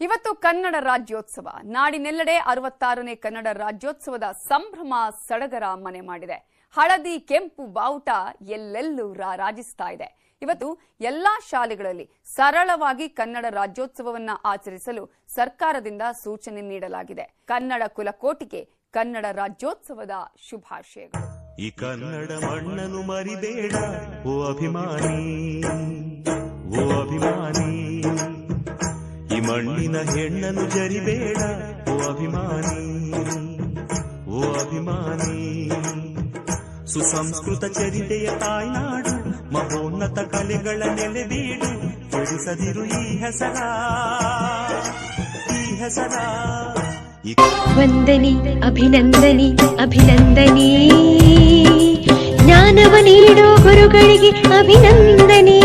ಇವತ್ತು ಕನ್ನಡ ರಾಜ್ಯೋತ್ಸವ. ನಾಡಿನೆಲ್ಲೆಡೆ 66ನೇ ಕನ್ನಡ ರಾಜ್ಯೋತ್ಸವದ ಸಂಭ್ರಮ ಸಡಗರ ಮನೆ ಮಾಡಿದೆ. ಹಳದಿ ಕೆಂಪು ಬಾವುಟ ಎಲ್ಲೆಲ್ಲೂ ರಾರಾಜಿಸ್ತಾ ಇದೆ. ಇವತ್ತು ಎಲ್ಲಾ ಶಾಲೆಗಳಲ್ಲಿ ಸರಳವಾಗಿ ಕನ್ನಡ ರಾಜ್ಯೋತ್ಸವವನ್ನ ಆಚರಿಸಲು ಸರ್ಕಾರದಿಂದ ಸೂಚನೆ ನೀಡಲಾಗಿದೆ. ಕನ್ನಡ ಕುಲಕೋಟಿಗೆ ಕನ್ನಡ ರಾಜ್ಯೋತ್ಸವದ ಶುಭಾಶಯಗಳು. ಈ ಕನ್ನಡ ಮಣ್ಣನ್ನು ಮರಿಬೇಡ ಓ ಅಭಿಮಾನಿ, ಓ ಅಭಿಮಾನಿ. ಈ ಮಣ್ಣಿನ ಹೆಣ್ಣನ್ನು ಜರಿಬೇಡ ಓ ಅಭಿಮಾನಿ, ಓ ಅಭಿಮಾನಿ. ಸುಸಂಸ್ಕೃತ ಚರಿತೆಯ ತಾಯ್ನಾಡು, ಮಹೋನ್ನತ ಕಲೆಗಳ ನೆಲೆಬೀಡು. ಕೆಡಿಸದಿರು ಈ ಹೆಸರ, ಈ ಹೆಸರ. ವಂದನಿ ಅಭಿನಂದನಿ ಅಭಿನಂದನಿ, ಜ್ಞಾನವ ನೀಡೋ ಗುರುಗಳಿಗೆ ಅಭಿನಂದನಿ.